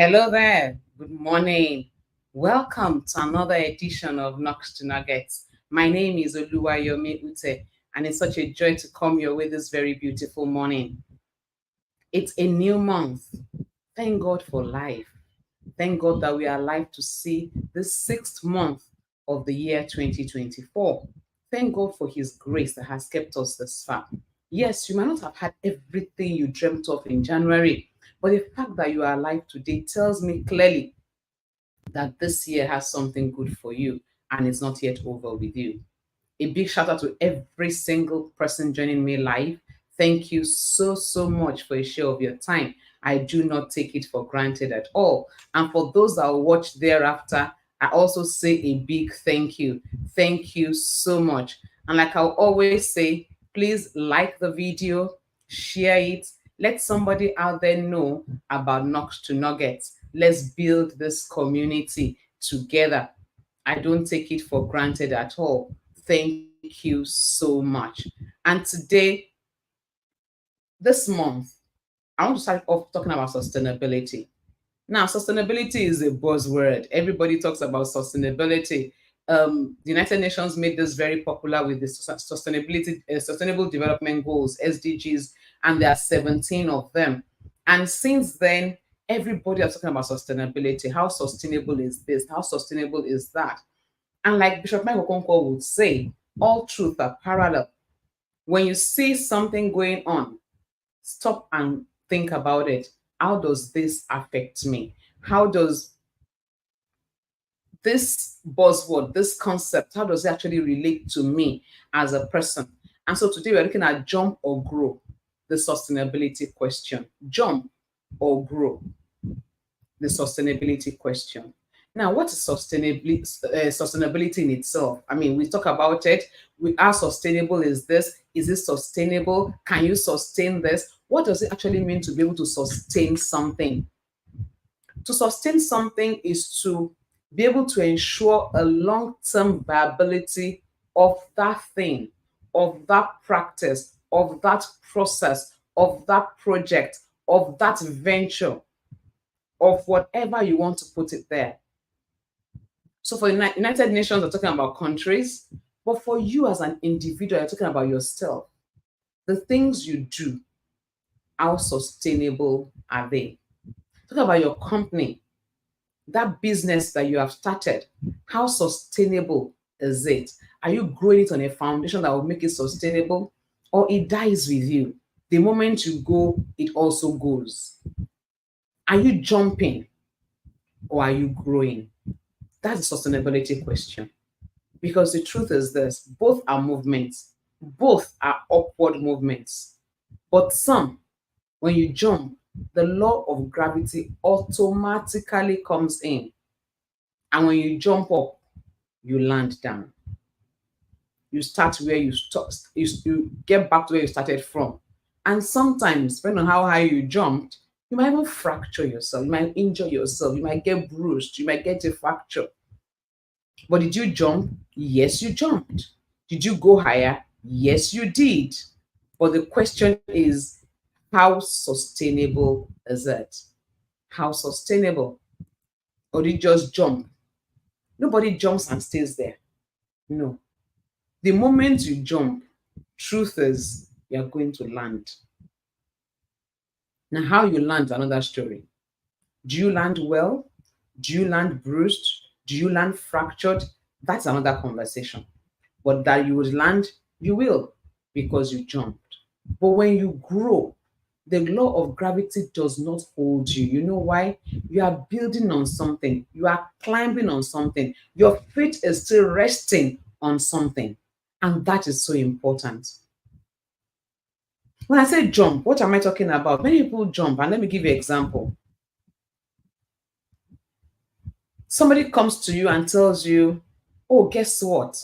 Hello there. Good morning. Welcome to another edition of Knocks to Nuggets. My name is Oluwayomi Ute, and it's such a joy to come your way this very beautiful morning. It's a new month. Thank God for life. Thank God that we are alive to see the sixth month of the year 2024. Thank God for His grace that has kept us this far. Yes, you might not have had everything you dreamt of in January, but the fact that you are alive today tells me clearly that this year has something good for you and it's not yet over with you. A big shout out to every single person joining me live. Thank you so much for a share of your time. I do not take it for granted at all. And for those that will watch thereafter, I also say a big thank you. Thank you so much. And like I'll always say, please like the video, share it, let somebody out there know about Knocks to Nuggets. Let's build this community together. I don't take it for granted at all. Thank you so much. And today, this month, I want to start off talking about sustainability. Now, sustainability is a buzzword. Everybody talks about sustainability. The United Nations made this very popular with the Sustainable Development Goals (SDGs), and there are 17 of them. And since then, everybody is talking about sustainability. How sustainable is this? How sustainable is that? And like Bishop Michael Okonkwo would say, all truth are parallel. When you see something going on, stop and think about it. How does this affect me? How does this buzzword, this concept, how does it actually relate to me as a person? And so today we're looking at jump or grow, the sustainability question. Jump or grow, the sustainability question. Now, what is sustainability in itself? I mean, we talk about it. How sustainable is this? Is it sustainable? Can you sustain this? What does it actually mean to be able to sustain something? To sustain something is to be able to ensure a long-term viability of that thing, of that practice, of that process, of that project, of that venture, of whatever you want to put it there. So for the United Nations, we're talking about countries, but for you as an individual, you're talking about yourself. The things you do, how sustainable are they? Talk about your company, that business that you have started. How sustainable is it? Are you growing it on a foundation that will make it sustainable, or it dies with you? The moment you go, it also goes. Are you jumping or are you growing? That's a sustainability question. Because the truth is this, both are movements, both are upward movements. But some, when you jump, the law of gravity automatically comes in. And when you jump up, you land down. You start where you start, you get back to where you started from. And sometimes, depending on how high you jumped, you might even fracture yourself, you might injure yourself, you might get bruised, you might get a fracture. But did you jump? Yes, you jumped. Did you go higher? Yes, you did. But the question is, how sustainable is it? How sustainable? Or did you just jump? Nobody jumps and stays there. No. The moment you jump, truth is you're going to land. Now, how you land is another story. Do you land well? Do you land bruised? Do you land fractured? That's another conversation. But that you would land, you will, because you jumped. But when you grow, the law of gravity does not hold you. You know why? You are building on something, you are climbing on something, your feet is still resting on something. And that is so important. When I say jump, what am I talking about? Many people jump, and let me give you an example. Somebody comes to you and tells you, oh, guess what?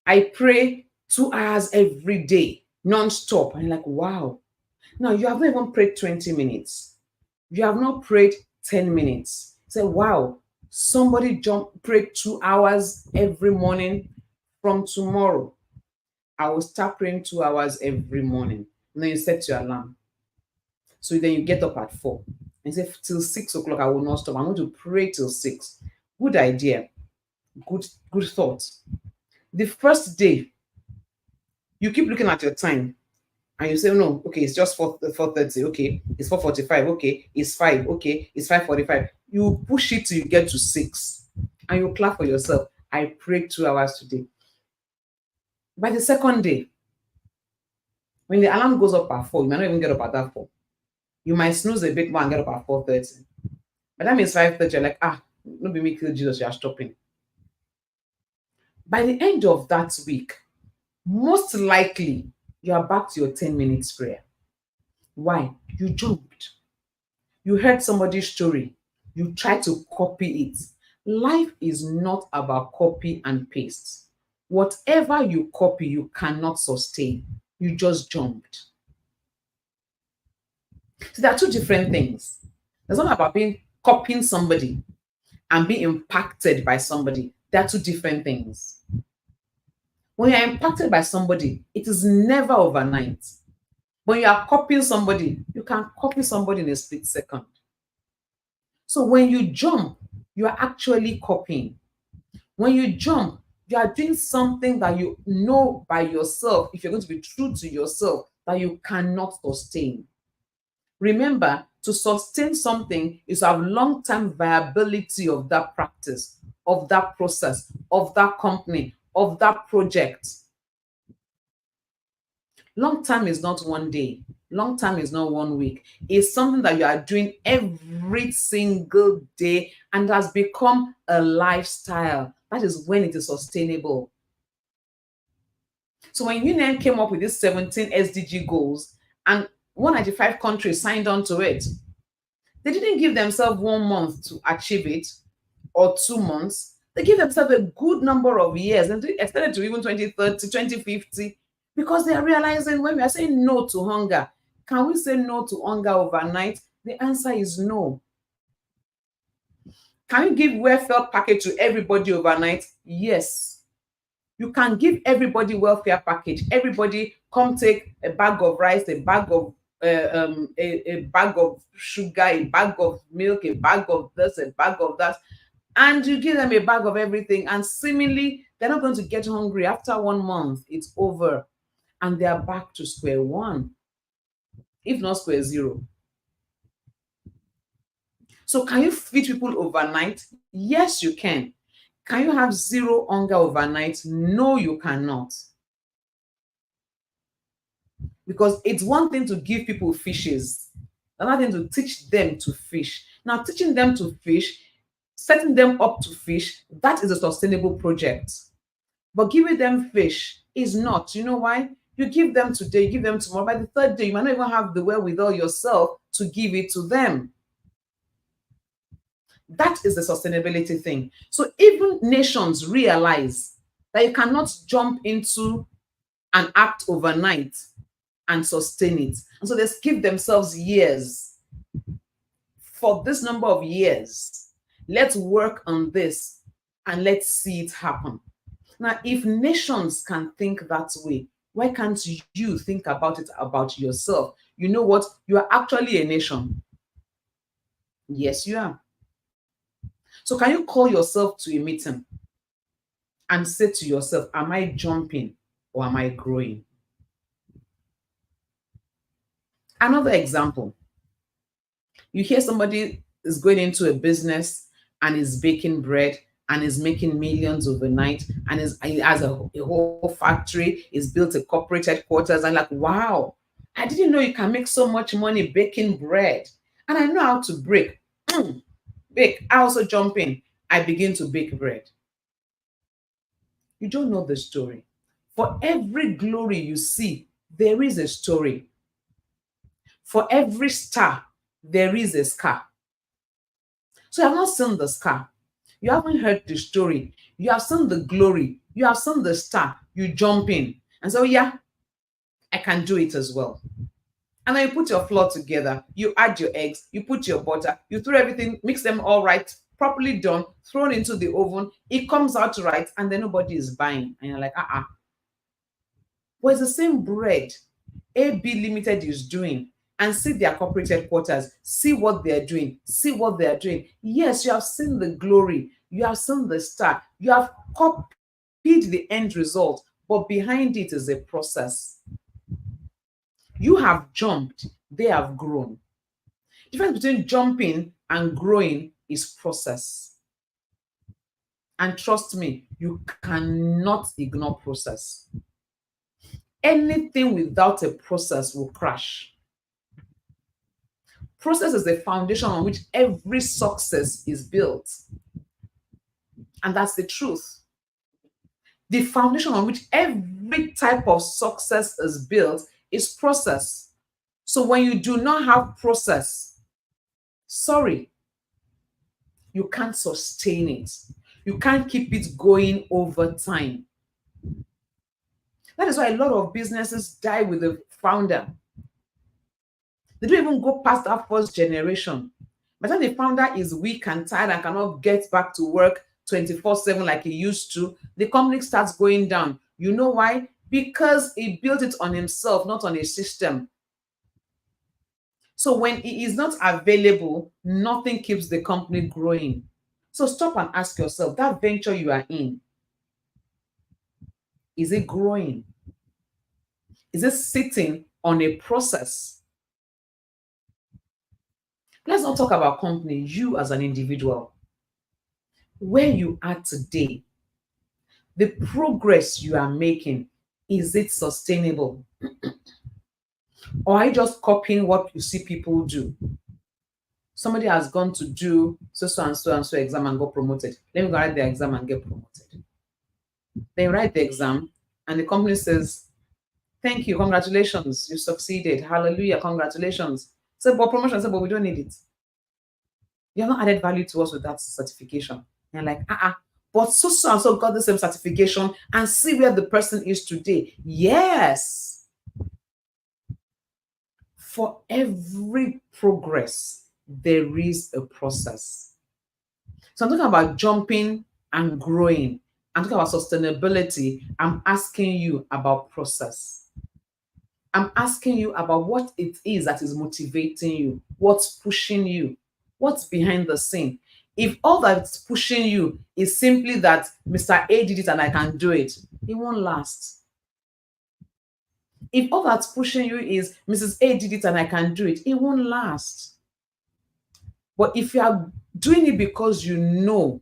I pray 2 hours every day, non-stop. And you're like, wow. Now, you have not even prayed 20 minutes. You have not prayed 10 minutes. Say, wow, somebody prayed 2 hours every morning. From tomorrow, I will start praying 2 hours every morning. And then you set your alarm. So then you get up at 4. and say till 6 o'clock I will not stop. I'm going to pray till 6. Good idea. Good thought. The first day, you keep looking at your time and you say, no, okay, it's just 4:30. Okay, it's 4:45. Okay, it's 5. Okay, it's 5:45. You push it till you get to 6 and you clap for yourself. I prayed 2 hours today. By the second day, when the alarm goes up at 4, you might not even get up at that 4. You might snooze a bit more and get up at 4:30. By the time it's 5:30, you're like, no be me kill Jesus, you are stopping. By the end of that week, most likely you are back to your 10 minutes prayer. Why? You jumped. You heard somebody's story. You tried to copy it. Life is not about copy and paste. Whatever you copy, you cannot sustain. You just jumped. So there are two different things. It's not about copying somebody and being impacted by somebody. They are two different things. When you are impacted by somebody, it is never overnight. When you are copying somebody, you can copy somebody in a split second. So when you jump, you are actually copying. When you jump, you are doing something that you know by yourself, if you're going to be true to yourself, that you cannot sustain. Remember, to sustain something is to have long-term viability of that practice, of that process, of that company, of that project. Long term is not one day. Long term is not 1 week. It's something that you are doing every single day and has become a lifestyle. That is when it is sustainable. So when UN came up with these 17 SDG goals and 195 countries signed on to it, they didn't give themselves 1 month to achieve it or 2 months. They give themselves a good number of years and they extended to even 2030, 2050, because they are realizing when we are saying no to hunger, can we say no to hunger overnight? The answer is no. Can you give welfare package to everybody overnight? Yes. You can give everybody welfare package. Everybody come take a bag of rice, a bag of a bag of sugar, a bag of milk, a bag of this, a bag of that, and you give them a bag of everything, and seemingly they're not going to get hungry. After 1 month, it's over, and they are back to square one, if not square zero. So can you feed people overnight? Yes, you can. Can you have zero hunger overnight? No, you cannot. Because it's one thing to give people fishes, another thing to teach them to fish. Now, teaching them to fish, setting them up to fish, that is a sustainable project. But giving them fish is not. You know why? You give them today, you give them tomorrow. By the third day, you might not even have the wherewithal yourself to give it to them. That is the sustainability thing. So even nations realize that you cannot jump into an act overnight and sustain it. And so they give themselves years. For this number of years, let's work on this and let's see it happen. Now, if nations can think that way, why can't you think about it about yourself? You know what? You are actually a nation. Yes, you are. So can you call yourself to a meeting and say to yourself, am I jumping or am I growing? Another example, you hear somebody is going into a business and is baking bread and is making millions overnight and he has a whole factory, is built a corporate headquarters, and like, wow, I didn't know you can make so much money baking bread. And I know how to bake. Bake. I also jump in. I begin to bake bread. You don't know the story. For every glory you see, there is a story. For every star, there is a scar. So you have not seen the scar. You haven't heard the story. You have seen the glory. You have seen the star. You jump in. And so, yeah, I can do it as well. And then you put your flour together. You add your eggs. You put your butter. You throw everything, mix them all right, properly done, thrown into the oven. It comes out right, and then nobody is buying. And you're like, Well, it's the same bread AB Limited is doing. and see their corporate headquarters, see what they're doing, see what they're doing. Yes, you have seen the glory, you have seen the star, you have copied the end result, but behind it is a process. You have jumped, they have grown. The difference between jumping and growing is process. And trust me, you cannot ignore process. Anything without a process will crash. Process is the foundation on which every success is built. And that's the truth. The foundation on which every type of success is built is process. So when you do not have process, sorry, you can't sustain it. You can't keep it going over time. That is why a lot of businesses die with the founder. They don't even go past that first generation. By the time the founder is weak and tired and cannot get back to work 24/7 like he used to, the company starts going down. You know why? Because he built it on himself, not on a system. So when he is not available, nothing keeps the company growing. So stop and ask yourself, that venture you are in, is it growing? Is it sitting on a process? Let's not talk about company, you as an individual. Where you are today, the progress you are making, is it sustainable? Or are you just copying what you see people do? Somebody has gone to do so and so and so exam and got promoted. Let me go write the exam and get promoted. They write the exam and the company says, thank you, congratulations, you succeeded. Hallelujah, congratulations. Say, but promotion, say, but we don't need it. You have not added value to us with that certification. And you're like, but so and so got the same certification and see where the person is today. Yes. For every progress, there is a process. So I'm talking about jumping and growing. I'm talking about sustainability. I'm asking you about process. I'm asking you about what it is that is motivating you, what's pushing you, what's behind the scene. If all that's pushing you is simply that Mr. A did it and I can do it, it won't last. If all that's pushing you is Mrs. A did it and I can do it, it won't last. But if you are doing it because you know,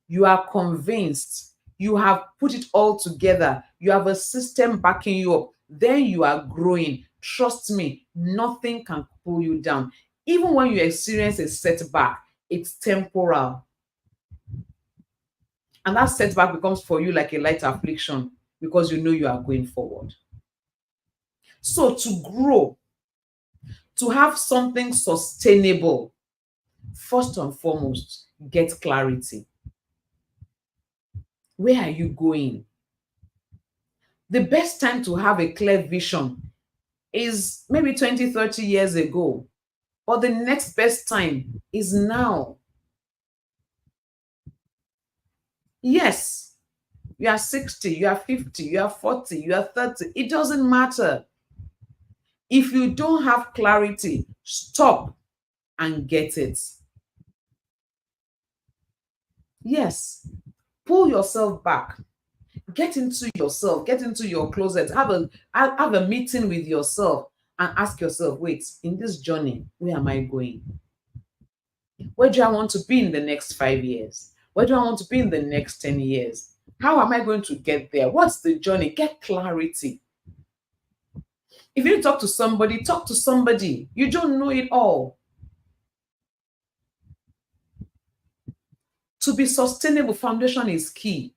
you are convinced, you have put it all together, you have a system backing you up, then you are growing. Trust me, nothing can pull you down. Even when you experience a setback, it's temporal. And that setback becomes for you like a light affliction because you know you are going forward. So to grow, to have something sustainable, first and foremost, get clarity. Where are you going? The best time to have a clear vision is maybe 20, 30 years ago. But the next best time is now. Yes, you are 60, you are 50, you are 40, you are 30. It doesn't matter. If you don't have clarity, stop and get it. Yes, pull yourself back. Get into yourself, get into your closet, have a meeting with yourself and ask yourself, wait, in this journey, where am I going? Where do I want to be in the next 5 years? Where do I want to be in the next 10 years? How am I going to get there? What's the journey? Get clarity. If you talk to somebody, talk to somebody. You don't know it all. To be sustainable, foundation is key.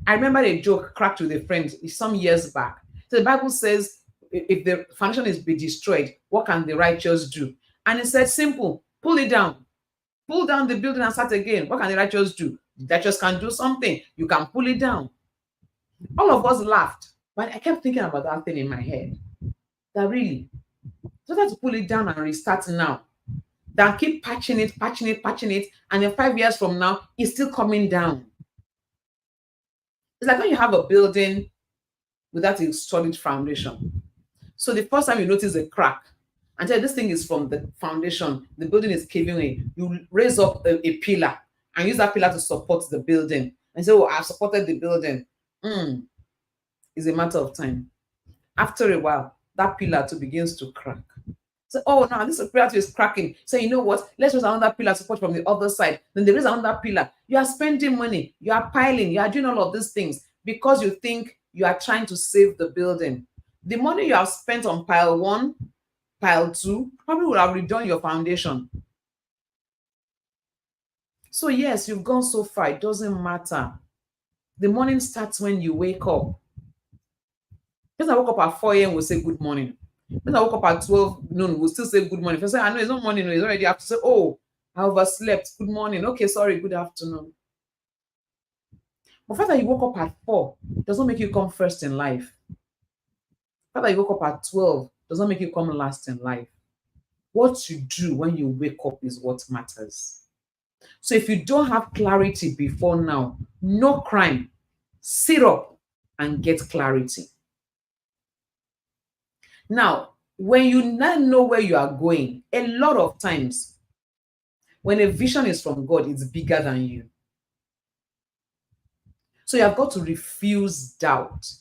I remember a joke cracked with a friend some years back. So the Bible says, if the foundation is be destroyed, what can the righteous do? And it said, simple, pull it down. Pull down the building and start again. What can the righteous do? The righteous can do something. You can pull it down. All of us laughed, but I kept thinking about that thing in my head. That really, just to pull it down and restart now, than keep patching it, and then 5 years from now, it's still coming down. It's like when you have a building without a solid foundation. So the first time you notice a crack, and tell this thing is from the foundation, the building is caving in, you raise up a pillar and use that pillar to support the building and say, oh, I've supported the building. It's a matter of time. After a while, that pillar too begins to crack. So, oh, now this pillar too is cracking. So, you know what? Let's use another pillar support from the other side. Then there is another pillar. You are spending money, you are piling, you are doing all of these things because you think you are trying to save the building. The money you have spent on pile one, pile two, probably would have redone your foundation. So, yes, you've gone so far, it doesn't matter. The morning starts when you wake up. Because I woke up at 4 a.m., we'll say good morning. When I woke up at 12 noon, we'll still say good morning. If I say, I know it's not morning, no, it's already after. Say, oh, I overslept. Good morning. Okay, sorry, good afternoon. But the fact that you woke up at 4 does not make you come first in life. The fact that you woke up at 12 does not make you come last in life. What you do when you wake up is what matters. So if you don't have clarity before now, no crime. Sit up and get clarity. Now, when you now know where you are going, a lot of times, when a vision is from God, it's bigger than you. So you have got to refuse doubt.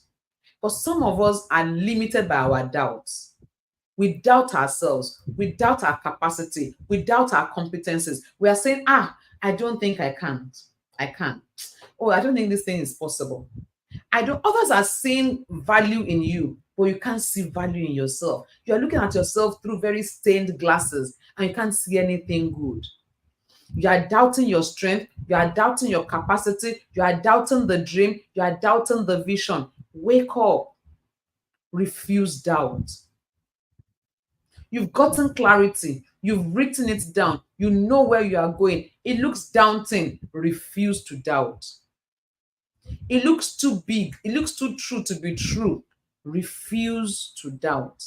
Because some of us are limited by our doubts. We doubt ourselves. We doubt our capacity. We doubt our competencies. We are saying, I don't think I can't. I can. Oh, I don't think this thing is possible. Others are seeing value in you, but you can't see value in yourself. You're looking at yourself through very stained glasses and you can't see anything good. You are doubting your strength. You are doubting your capacity. You are doubting the dream. You are doubting the vision. Wake up. Refuse doubt. You've gotten clarity. You've written it down. You know where you are going. It looks daunting. Refuse to doubt. It looks too big. It looks too true to be true. Refuse to doubt.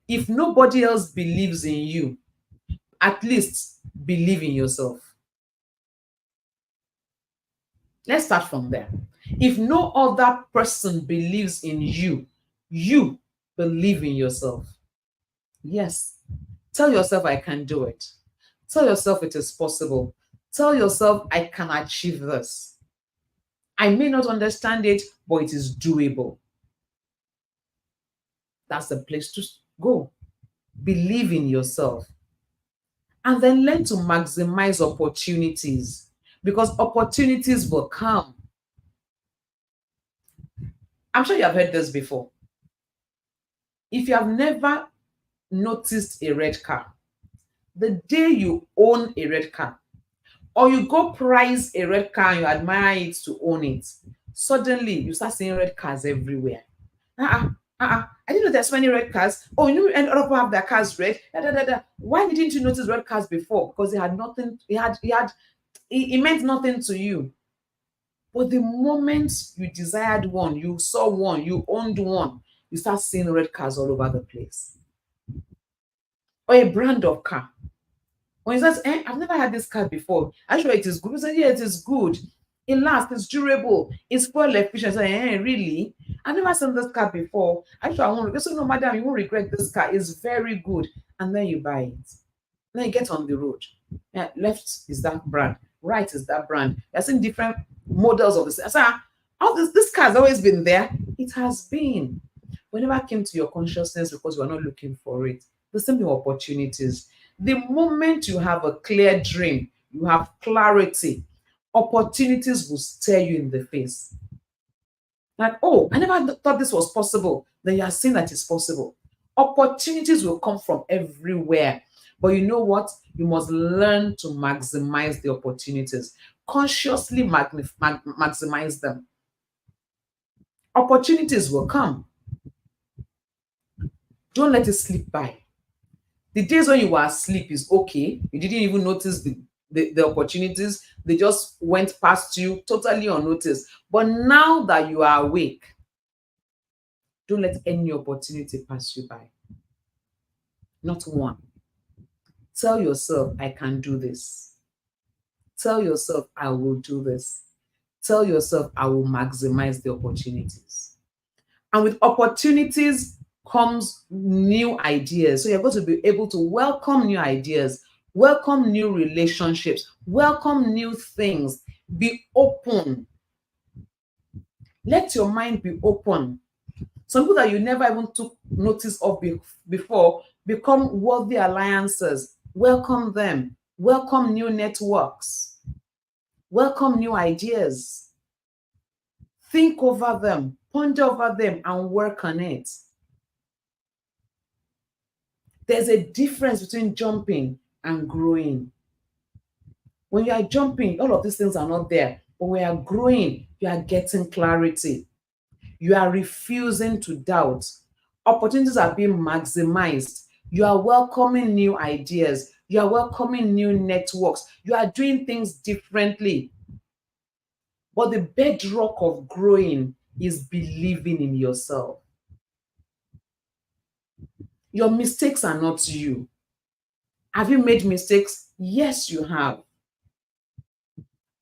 If nobody else believes in you, at least believe in yourself. Let's start from there. If no other person believes in you, you believe in yourself. Yes. Tell yourself, I can do it. Tell yourself it is possible. Tell yourself, I can achieve this. I may not understand it, but it is doable. That's the place to go. Believe in yourself. And then learn to maximize opportunities, because opportunities will come. I'm sure you have heard this before. If you have never noticed a red car, the day you own a red car, or you go price a red car and you admire it to own it, suddenly you start seeing red cars everywhere. I didn't know there's so many red cars. Oh, you know, and other people have their cars red. Why didn't you notice red cars before? Because it had nothing. It meant nothing to you. But the moment you desired one, you saw one, you owned one, you start seeing red cars all over the place. Or a brand of car. When you say, I've never had this car before. I'm sure it is good. You say, yeah, it is good. It lasts, it's durable, it's fuel efficient. Say, really? I've never seen this car before. Actually, I won't. So no, madam, you won't regret this car. It's very good. And then you buy it. Then you get on the road. Yeah, left is that brand, right is that brand. You're seeing different models of this. All this car has always been there. It has been. Whenever it came to your consciousness because you are not looking for it. The same thing with opportunities. The moment you have a clear dream, you have clarity, opportunities will stare you in the face. Like, oh, I never thought this was possible. Then you are seeing that it's possible. Opportunities will come from everywhere. But you know what? You must learn to maximize the opportunities. Consciously maximize them. Opportunities will come. Don't let it slip by. The days when you were asleep is okay. You didn't even notice the opportunities. They just went past you totally unnoticed. But now that you are awake, don't let any opportunity pass you by. Not one. Tell yourself, I can do this. Tell yourself, I will do this. Tell yourself, I will maximize the opportunities. And with opportunities, comes new ideas. So you're going to be able to welcome new ideas, welcome new relationships, welcome new things. Be open. Let your mind be open. Some people that you never even took notice of before become worthy alliances. Welcome them. Welcome new networks. Welcome new ideas. Think over them, ponder over them, and work on it. There's a difference between jumping and growing. When you are jumping, all of these things are not there. But when you are growing, you are getting clarity. You are refusing to doubt. Opportunities are being maximized. You are welcoming new ideas. You are welcoming new networks. You are doing things differently. But the bedrock of growing is believing in yourself. Your mistakes are not you. Have you made mistakes? Yes, you have.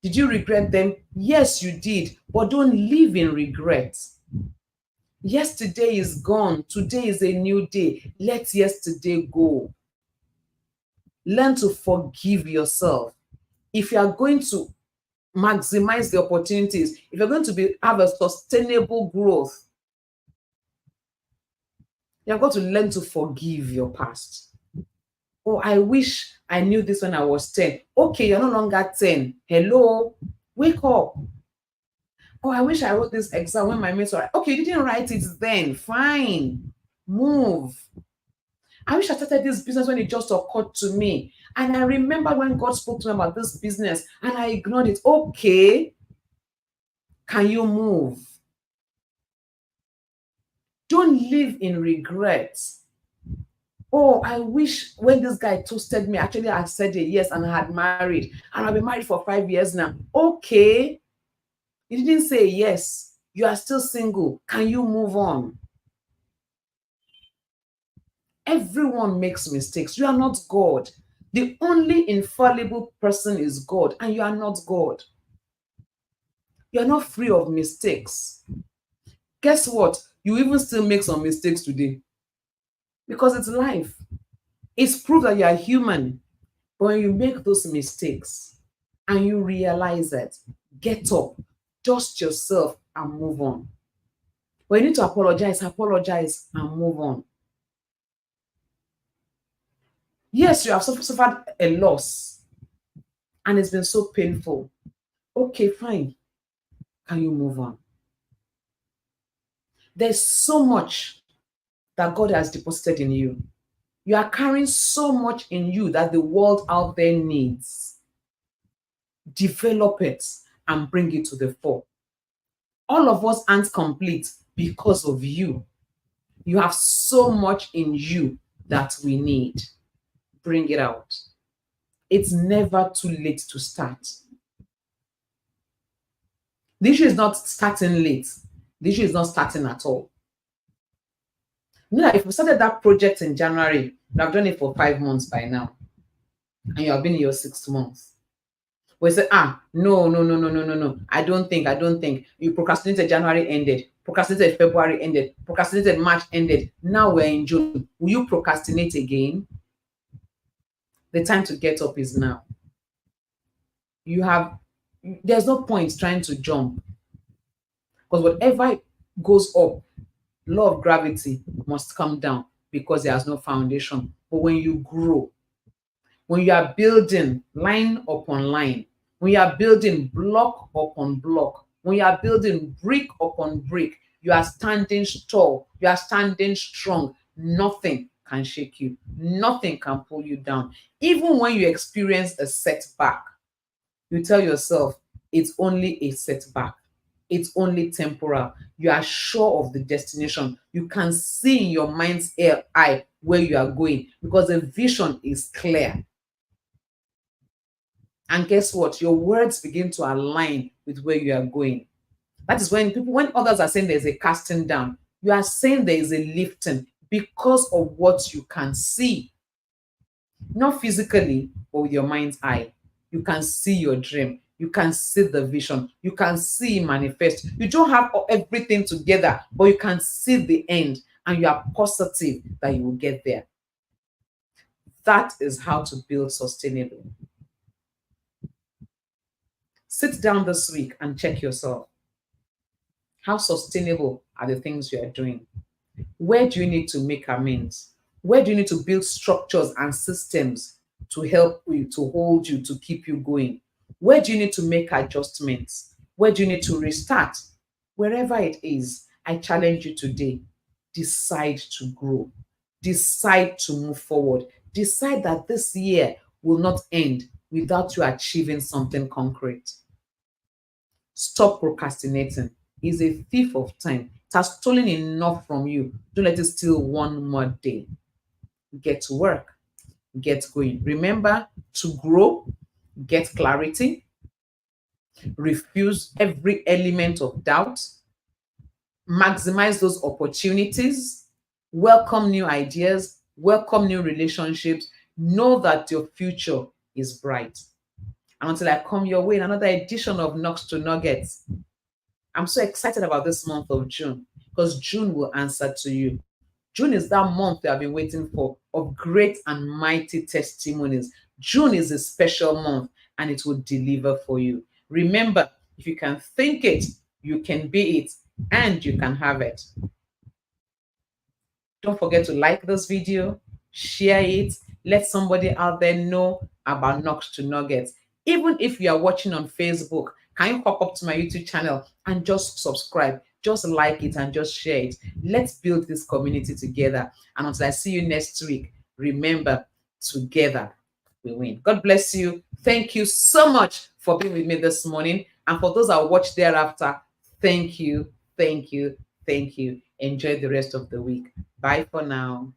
Did you regret them? Yes, you did. But don't live in regret. Yesterday is gone. Today is a new day. Let yesterday go. Learn to forgive yourself. If you are going to maximize the opportunities, if you're going to have a sustainable growth, you're going to learn to forgive your past. Oh, I wish I knew this when I was 10. Okay, you're no longer 10. Hello, wake up. Oh, I wish I wrote this exam when my mates were okay, you didn't write it then. Fine. Move. I wish I started this business when it just occurred to me. And I remember when God spoke to me about this business and I ignored it. Okay. Can you move? Don't live in regret. Oh, I wish when this guy toasted me, actually I said a yes and I had married. And I've been married for 5 years now. Okay. You didn't say yes. You are still single. Can you move on? Everyone makes mistakes. You are not God. The only infallible person is God, and you are not God. You are not free of mistakes. Guess what? You even still make some mistakes today because it's life. It's proof that you are human. But when you make those mistakes and you realize it, get up, dust yourself, and move on. When you need to apologize and move on. Yes, you have suffered a loss and it's been so painful. Okay, fine. Can you move on? There's so much that God has deposited in you. You are carrying so much in you that the world out there needs. Develop it and bring it to the fore. All of us aren't complete because of you. You have so much in you that we need. Bring it out. It's never too late to start. The issue is not starting late. The issue is not starting at all. You know, if we started that project in January, you have done it for 5 months by now, and you have been in your 6th month. We say, no. I don't think. You procrastinated, January ended. Procrastinated, February ended. Procrastinated, March ended. Now we're in June. Will you procrastinate again? The time to get up is now. There's no point trying to jump. Because whatever goes up, law of gravity must come down because there's no foundation. But when you grow, when you are building line upon line, when you are building block upon block, when you are building brick upon brick, you are standing tall, you are standing strong. Nothing can shake you. Nothing can pull you down. Even when you experience a setback, you tell yourself, it's only a setback. It's only temporal. You are sure of the destination. You can see in your mind's eye where you are going because the vision is clear. And guess what? Your words begin to align with where you are going. That is when others are saying there's a casting down, you are saying there is a lifting because of what you can see. Not physically, but with your mind's eye. You can see your dream. You can see the vision. You can see manifest. You don't have everything together, but you can see the end. and you are positive that you will get there. That is how to build sustainable. Sit down this week and check yourself. How sustainable are the things you are doing? Where do you need to make amends? Where do you need to build structures and systems to help you, to hold you, to keep you going? Where do you need to make adjustments? Where do you need to restart? Wherever it is, I challenge you today. Decide to grow. Decide to move forward. Decide that this year will not end without you achieving something concrete. Stop procrastinating. It's a thief of time. It has stolen enough from you. Don't let it steal one more day. Get to work. Get going. Remember to grow, get clarity, refuse every element of doubt, maximize those opportunities, welcome new ideas, welcome new relationships. Know that your future is bright. And until I come your way in another edition of Knocks to Nuggets, I'm so excited about this month of June because June will answer to you. June is that month that I've been waiting for of great and mighty testimonies. June is a special month and it will deliver for you. Remember, if you can think it, you can be it, and you can have it. Don't forget to like this video, share it, let somebody out there know about Knocks to Nuggets. Even if you are watching on Facebook, can you hop up to my YouTube channel and just subscribe? Just like it and just share it. Let's build this community together. And until I see you next week, remember, together we win. God bless you. Thank you so much for being with me this morning. And for those that watch thereafter, thank you, thank you, thank you. Enjoy the rest of the week. Bye for now.